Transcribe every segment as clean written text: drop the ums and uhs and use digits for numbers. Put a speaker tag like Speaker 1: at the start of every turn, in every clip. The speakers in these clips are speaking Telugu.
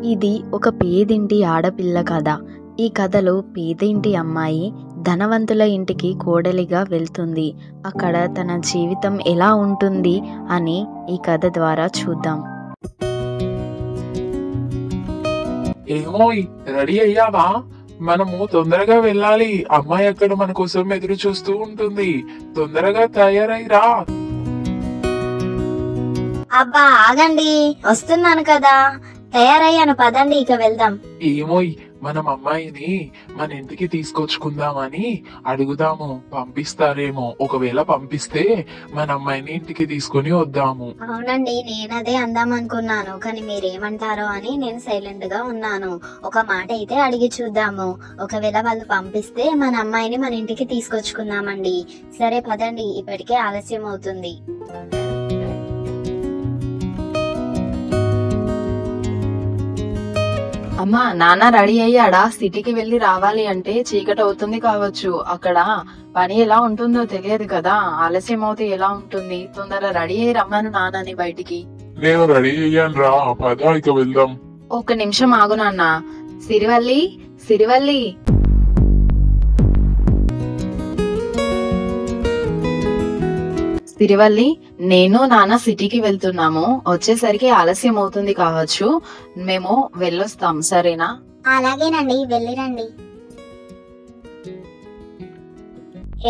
Speaker 1: ఇది ఒక పేదింటి ఆడపిల్ల కథ. ఈ కథలో పేదింటి అమ్మాయి ధనవంతుల ఇంటికి కోడలిగా వెళ్తుంది. అక్కడ తన జీవితం ఎలా ఉంటుంది అని ఈ కథ ద్వారా చూద్దాం.
Speaker 2: ఏమోయ్, రెడీ అయ్యావా? మనము తొందరగా వెళ్ళాలి. అమ్మాయి అక్కడ మన కోసం ఎదురు చూస్తూ ఉంటుంది. తొందరగా తయారైరా.
Speaker 3: అబ్బా ఆగండి, వస్తున్నాను కదా. తయారయ్యాను, పదండి ఇక వెళ్దాం.
Speaker 2: ఏమోయ్, మనం అమ్మాయిని మన ఇంటికి తీసుకొచ్చుకుందామని అడుగుదాము. పంపిస్తారేమో. ఒకవేళ పంపిస్తే మన అమ్మాయిని ఇంటికి తీసుకుని వద్దాము.
Speaker 3: అవునండి, నేనదే అందాం అనుకున్నాను, కానీ మీరేమంటారో అని నేను సైలెంట్ గా ఉన్నాను. ఒక మాట అయితే అడిగి చూద్దాము. ఒకవేళ వాళ్ళు పంపిస్తే మన అమ్మాయిని మన ఇంటికి తీసుకొచ్చుకుందామండి. సరే పదండి, ఇప్పటికే ఆలస్యం అవుతుంది.
Speaker 1: అమ్మా, నాన్న రెడీ అయ్యాడా? సిటీకి వెళ్ళి రావాలి అంటే చీకటి అవుతుంది కావచ్చు. అక్కడ పని ఎలా ఉంటుందో తెలియదు కదా. ఆలస్యం అవుతే ఎలా ఉంటుంది? తొందరగా రెడీ అయ్యి రమ్మను నాన్నని బయటికి.
Speaker 2: నేను రెడీ అయ్యాను రా, పద ఇక వెళ్దాం.
Speaker 1: ఒక్క నిమిషం ఆగు నాన్న. సిరివల్లి, సిరివల్లి. సిరివల్లి, నేను నాన్న సిటీకి వెళ్తున్నాము. వచ్చేసరికి ఆలస్యం అవుతుంది కావచ్చు. మేము వెళ్ళొస్తాం, సరేనా?
Speaker 3: అలాగేనండి, వెళ్ళిరండి.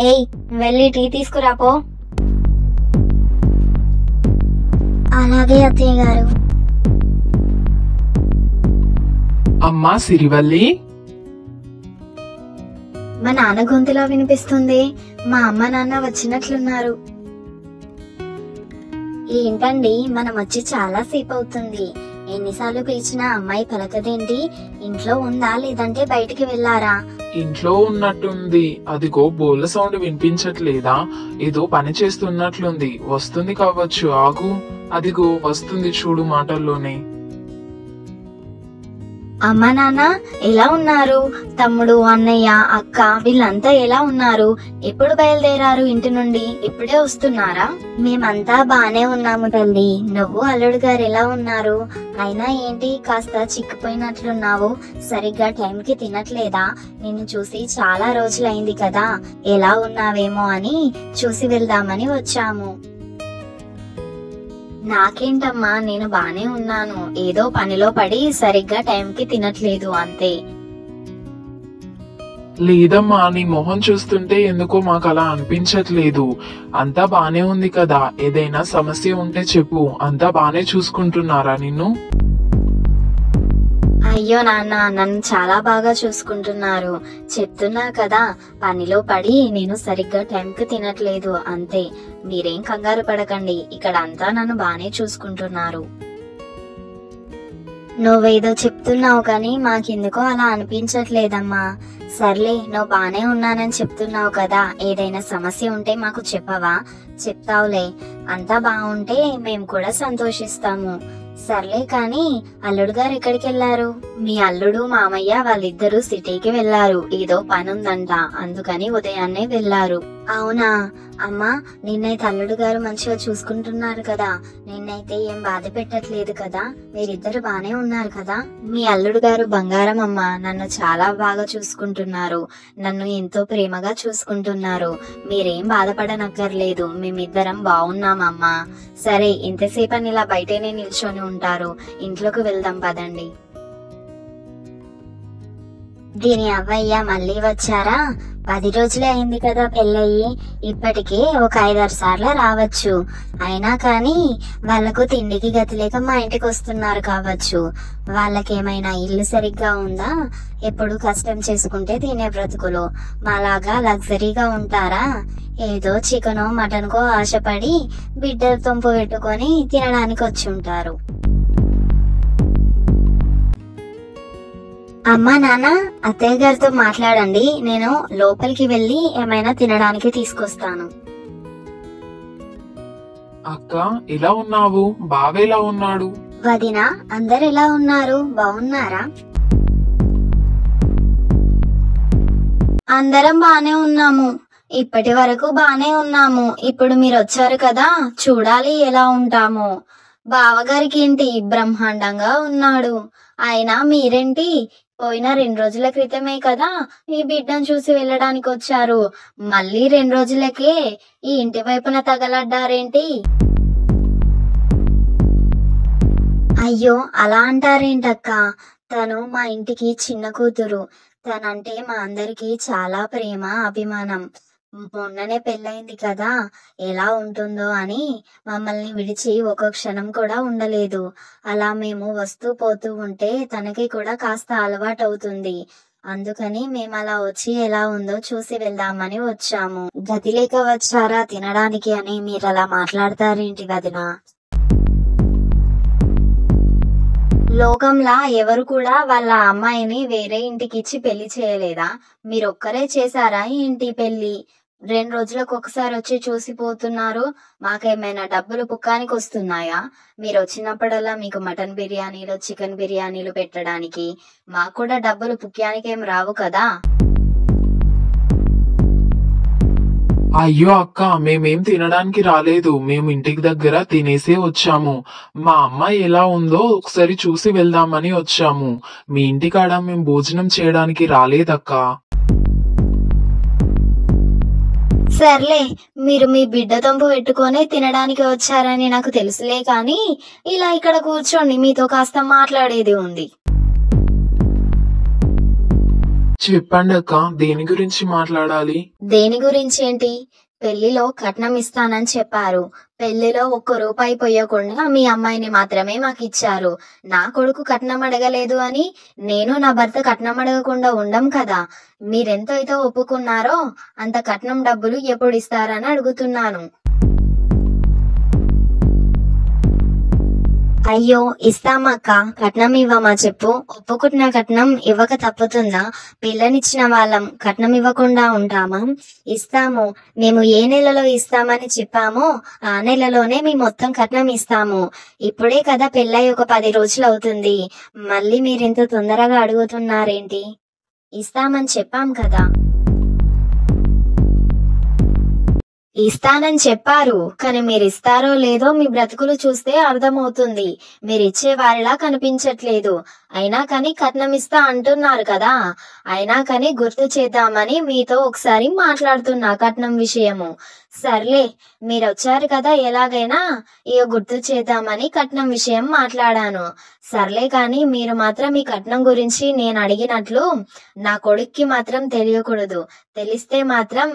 Speaker 3: ఏయ్, వెళ్ళి టీ తీసుకురాపో. అలాగే అత్తయ్య గారు.
Speaker 2: అమ్మా సిరివల్లి.
Speaker 3: మా నాన్న గొంతులో వినిపిస్తుంది. మా అమ్మ నాన్న వచ్చినట్లున్నారు. ఏంటండి, మనం వచ్చి చాలా సేపు అవుతుంది. ఎన్నిసార్లు పిలిచినా అమ్మాయి పలకదేంటి? ఇంట్లో ఉందా లేదంటే బయటికి వెళ్ళారా?
Speaker 2: ఇంట్లో ఉన్నట్టుంది. అదిగో బోళ్ళ సౌండ్ వినిపించట్లేదా? ఏదో పని చేస్తున్నట్లుంది. వస్తుంది కావచ్చు, ఆగు. అదిగో వస్తుంది చూడు మాటల్లోనే.
Speaker 3: అమ్మ నాన్న ఎలా ఉన్నారు? తమ్ముడు, అన్నయ్య, అక్క వీళ్ళంతా ఎలా ఉన్నారు? ఎప్పుడు బయలుదేరారు ఇంటి నుండి? ఇప్పుడే వస్తున్నారా? మేమంతా బానే ఉన్నాము తల్లి. నువ్వు అల్లుడు గారు ఎలా ఉన్నారు? అయినా ఏంటి కాస్త చిక్కిపోయినట్లున్నావు? సరిగ్గా టైంకి తినట్లేదా? నిన్ను చూసి చాలా రోజులైంది కదా, ఎలా ఉన్నావేమో అని చూసి వెళ్దామని వచ్చాము. నాకేంటమ్మా, నేను బానే ఉన్నాను. ఏదో పనిలో పడి సరిగ్గా టైంకి తినట్లేదు అంతే.
Speaker 2: లేదమ్మా, నీ మొహం చూస్తుంటే ఎందుకో మాకు అలా అనిపించట్లేదు. అంతా బానే ఉంది కదా. ఏదైనా సమస్య ఉంటే చెప్పు. అంతా బానే చూసుకుంటున్నారా నిన్ను?
Speaker 3: అయ్యో నాన్న, నన్ను చాలా బాగా చూసుకుంటున్నారు. చెప్తున్నా కదా, పనిలో పడి నేను సరిగ్గా టైంకి తినట్లేదు అంతే. మీరేం కంగారు పడకండి, ఇక్కడ అంతా నన్ను బానే చూసుకుంటున్నారు. నువ్వేదో చెప్తున్నావు కానీ మాకెందుకో అలా అనిపించట్లేదమ్మా. సర్లే, నువ్వు బానే ఉన్నానని చెప్తున్నావు కదా, ఏదైనా సమస్య ఉంటే మాకు చెప్పవా? చెప్తావులే. అంతా బాగుంటే మేము కూడా సంతోషిస్తాము. సర్లే కానీ అల్లుడు గారు ఎక్కడికి వెళ్ళారు? మీ అల్లుడు మామయ్య వాళ్ళిద్దరూ సిటీకి వెళ్ళారు. ఏదో పని ఉందంట, అందుకని ఉదయాన్నే వెళ్ళారు. అవునా అమ్మా, నిన్నైతే అల్లుడు గారు మంచిగా చూసుకుంటున్నారు కదా? నిన్నైతే ఏం బాధ పెట్టట్లేదు కదా? మీరిద్దరు బానే ఉన్నారు కదా? మీ అల్లుడు గారు బంగారం అమ్మా. నన్ను చాలా బాగా చూసుకుంటున్నారు. నన్ను ఎంతో ప్రేమగా చూసుకుంటున్నారు. మీరేం బాధపడనక్కర్లేదు. మేమిద్దరం బాగున్నామమ్మా. సరే, ఇంతసేపని ఇలా బయటనే నిల్చొని ఉంటారు. ఇంట్లోకి వెళ్దాం పదండి. దీని అవ్వయ్య మళ్ళీ వచ్చారా? 10 రోజులే అయింది కదా పెళ్ళయి. ఇప్పటికే ఒక 5-6 సార్లు రావచ్చు. అయినా కానీ వాళ్లకు తిండికి గతి లేక మా ఇంటికి వస్తున్నారు కావచ్చు. వాళ్ళకేమైనా ఇల్లు సరిగ్గా ఉందా? ఎప్పుడు కష్టం చేసుకుంటే తినే బ్రతుకులు. మాలాగా లగ్జరీగా ఉంటారా? ఏదో చికెనో మటన్కో ఆశపడి బిడ్డలు తొంపు పెట్టుకొని తినడానికి వచ్చి ఉంటారు. అమ్మా నాన్న, అత్తయ్య గారితో మాట్లాడండి. నేను లోపలికి వెళ్ళి ఏమైనా తినడానికి తీసుకొస్తాను.
Speaker 2: అక్క, ఎలా ఉన్నావు? బావ ఎలా ఉన్నాడు?
Speaker 3: వదిన, అందరు ఎలా ఉన్నారు? బాగున్నారా? అందరం బానే ఉన్నాము. ఇప్పటి వరకు బానే ఉన్నాము. ఇప్పుడు మీరు వచ్చారు కదా, చూడాలి ఎలా ఉంటాము. బావగారికి ఏంటి బ్రహ్మాండంగా ఉన్నాడు. అయినా మీరేంటి పోయిన 2 రోజుల క్రితమే కదా ఈ బిడ్డను చూసి వెళ్ళడానికి వచ్చారు, మళ్ళీ 2 రోజులకే ఈ ఇంటి వైపున తగలడ్డారేంటి? అయ్యో అలా అంటారేంటక్క, తను మా ఇంటికి చిన్న కూతురు. తనంటే మా అందరికి చాలా ప్రేమ అభిమానం. మొన్ననే పెళ్ళయింది కదా, ఎలా ఉంటుందో అని మమ్మల్ని విడిచి ఒక క్షణం కూడా ఉండలేదు. అలా మేము వస్తూ పోతూ ఉంటే తనకి కూడా కాస్త అలవాటు అవుతుంది. అందుకని మేము అలా వచ్చి ఎలా ఉందో చూసి వెళ్దామని వచ్చాము. గతి లేక వచ్చారా తినడానికి అని మీరు అలా మాట్లాడతారేంటి వదినా? లోకంలా ఎవరు కూడా వాళ్ళ అమ్మాయిని వేరే ఇంటికి ఇచ్చి పెళ్లి చేయలేదా? మీరొక్కరే చేశారా ఈ ఇంటి పెళ్లి? 2 రోజులకు ఒకసారి వచ్చి చూసిపోతున్నారు. మాకేమైనా డబ్బులు పుక్కానికి వస్తున్నాయా? మీరు వచ్చినప్పుడల్లా మీకు మటన్ బిర్యానీలు, చికెన్ బిర్యానీలు పెట్టడానికి మాకు కూడా డబ్బులు పుక్కానికి ఏం రావు కదా?
Speaker 2: అయ్యో అక్క, మేమేం తినడానికి రాలేదు, మేము ఇంటికి దగ్గర తినేసే వచ్చాము. మా అమ్మాయి ఎలా ఉందో ఒకసారి చూసి వెళ్దామని వచ్చాము. మీ ఇంటికాడ మేము భోజనం చేయడానికి రాలేదక్క.
Speaker 3: సర్లే, మీరు మీ బిడ్డ తంపు పెట్టుకొని తినడానికి వచ్చారని నాకు తెలుసులే, కానీ ఇలా ఇక్కడ కూర్చోండి, మీతో కాస్త మాట్లాడేది ఉంది.
Speaker 2: చెప్పండి అక్క, దేని గురించి మాట్లాడాలి?
Speaker 3: దేని గురించి ఏంటి? పెళ్లిలో కట్నం ఇస్తానని చెప్పారు. పెళ్లిలో 1 రూపాయి పోయకుండా మీ అమ్మాయిని మాత్రమే మాకు ఇచ్చారు. నా కొడుకు కట్నం అడగలేదు అని నేను నా భర్త కట్నం అడగకుండా ఉండం కదా. మీరెంత అయితే ఒప్పుకున్నారో అంత కట్నం డబ్బులు ఎప్పుడు ఇస్తారని అడుగుతున్నాను. అయ్యో ఇస్తామక్క, కట్నం ఇవ్వమా చెప్పు? ఒప్పుకున్న కట్నం ఇవ్వక తప్పుతుందా? పిల్లనిచ్చిన వాళ్ళం కట్నం ఇవ్వకుండా ఉంటామా? ఇస్తాము. మేము ఏ నెలలో ఇస్తామని చెప్పామో ఆ నెలలోనే మేము మొత్తం కట్నం ఇస్తాము. ఇప్పుడే కదా పెళ్ళై ఒక 10 రోజులు అవుతుంది, మళ్ళీ మీరింత తొందరగా అడుగుతున్నారేంటి? ఇస్తామని చెప్పాం కదా. ఇస్తానని చెప్పారు, కానీ మీరు ఇస్తారో లేదో మీ బ్రతుకులు చూస్తే అర్థమవుతుంది. మీరు ఇచ్చే వారిలా కనిపించట్లేదు. అయినా కానీ కట్నం ఇస్తా అంటున్నారు కదా, అయినా కానీ గుర్తు చేద్దామని మీతో ఒకసారి మాట్లాడుతున్నా కట్నం విషయము. సర్లే, మీరు వచ్చారు కదా, ఎలాగైనా ఇక గుర్తు చేద్దామని కట్నం విషయం మాట్లాడాను. సర్లే, కానీ మీరు మాత్రం ఈ కట్నం గురించి నేను అడిగినట్లు నా కొడుక్కి మాత్రం తెలియకూడదు. తెలిస్తే మాత్రం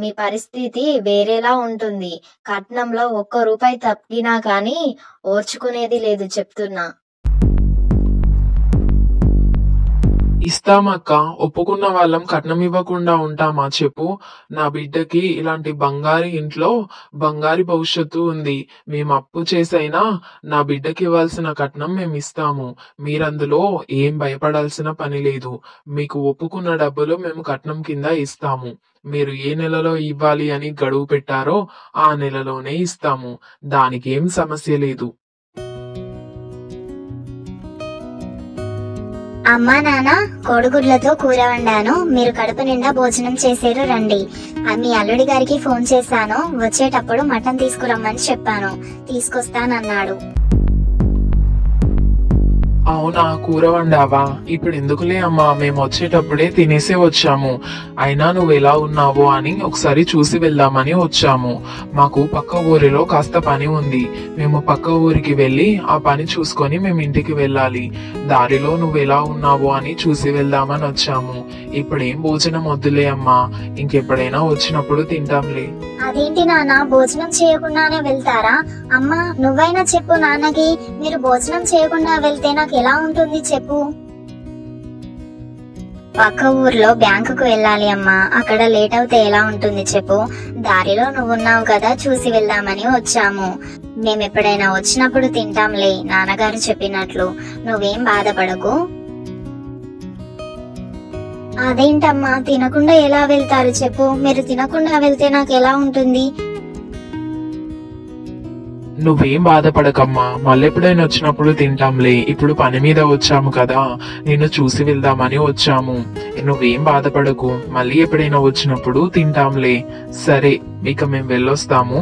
Speaker 3: మీ పరిస్థితి వేరేలా ఉంటుంది. కట్నంలో 1 రూపాయి తప్పినా కానీ ఓర్చుకునేది లేదు, చెప్తున్నా.
Speaker 2: ఇస్తామక్క, ఒప్పుకున్న వాళ్ళం కట్నం ఇవ్వకుండా ఉంటామా చెప్పు? నా బిడ్డకి ఇలాంటి బంగారు ఇంట్లో బంగారు భవిష్యత్తు ఉంది. మేము అప్పు చేసైనా నా బిడ్డకి ఇవ్వాల్సిన కట్నం మేము ఇస్తాము. మీరందులో ఏం భయపడాల్సిన పని లేదు. మీకు ఒప్పుకున్న డబ్బులు మేము కట్నం కింద ఇస్తాము. మీరు ఏ నెలలో ఇవ్వాలి అని గడువు పెట్టారో ఆ నెలలోనే ఇస్తాము. దానికి ఏం సమస్య లేదు.
Speaker 4: అమ్మా నాన్న, కోడిగుడ్లతో కూర వండాను, మీరు కడుపు నిండా భోజనం చేసేరు రండి. మీ అల్లుడి గారికి ఫోన్ చేశాను, వచ్చేటప్పుడు మటన్ తీసుకురమ్మని చెప్పాను, తీసుకొస్తానన్నాడు.
Speaker 2: అవునా, కూర వండావా? ఇప్పుడు ఎందుకులే అమ్మా, మేము వచ్చేటప్పుడే తినేసే వచ్చాము. అయినా నువ్వు ఎలా ఉన్నావో అని ఒకసారి చూసి వెళ్దామని వచ్చాము. మాకు పక్క ఊరిలో కాస్త పని ఉంది. మేము పక్క ఊరికి వెళ్ళి ఆ పని చూసుకొని మేము ఇంటికి వెళ్ళాలి. దారిలో నువ్వు ఎలా ఉన్నావో అని చూసి వెళ్దామని వచ్చాము. ఇప్పుడేం భోజనం వద్దులే అమ్మా, ఇంకెప్పుడైనా వచ్చినప్పుడు తింటాంలే.
Speaker 4: అదేంటి నాన్న, భోజనం చేయకుండానే వెళ్తారా? అమ్మా నువ్వైనా చెప్పు నాన్నకి, మీరు భోజనం చేయకుండా వెళ్తే నాకు ఎలా ఉంటుంది చెప్పు? పక్క ఊర్లో బ్యాంకుకు వెళ్ళాలి అమ్మా, అక్కడ లేట్ అవుతే ఎలా ఉంటుంది చెప్పు? దారిలో నువ్వున్నావు కదా, చూసి వెళ్దామని వచ్చాము. మేమెప్పుడైనా వచ్చినప్పుడు తింటాంలే, నాన్నగారు చెప్పినట్లు. నువ్వేం బాధపడకు. అదేంటమ్మా, తినకుండా ఎలా వెళ్తారు చెప్పు? మీరు తినకుండా వెళ్తే నాకు ఎలా ఉంటుంది?
Speaker 2: నువ్వేం బాధపడకమ్మా, మళ్ళెప్పుడైనా వచ్చినప్పుడు తింటాంలే. ఇప్పుడు పని మీద వచ్చాము కదా, నిన్ను చూసి వెళ్దామని వచ్చాము. నువ్వేం బాధపడకు, మళ్ళీ ఎప్పుడైనా వచ్చినప్పుడు తింటాంలే. సరే, ఇక మేము వెళ్ళొస్తాము.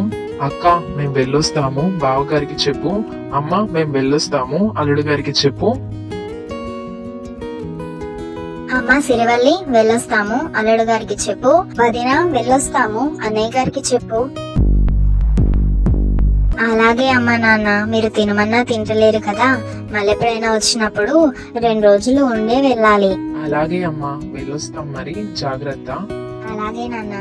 Speaker 2: అక్క, మేము వెళ్ళొస్తాము. బావగారికి చెప్పు. అమ్మ, మేము వెళ్ళొస్తాము. అల్లుడు గారికి చెప్పు.
Speaker 4: అమ్మా సిరివల్లి వెళ్ళొస్తాము, అల్లుడు గారికి చెప్పు. వదిన వెళ్ళొస్తాము, అన్నయ్య గారికి చెప్పు. అలాగే అమ్మా నాన్న, మీరు తినమన్నా తింటలేరు కదా, మళ్ళీ ఎప్పుడైనా వచ్చినప్పుడు 2 రోజులు ఉండే వెళ్ళాలి.
Speaker 2: అలాగే అమ్మా, వెళ్ళొస్తాం మరి, జాగ్రత్త.
Speaker 4: అలాగే నాన్న.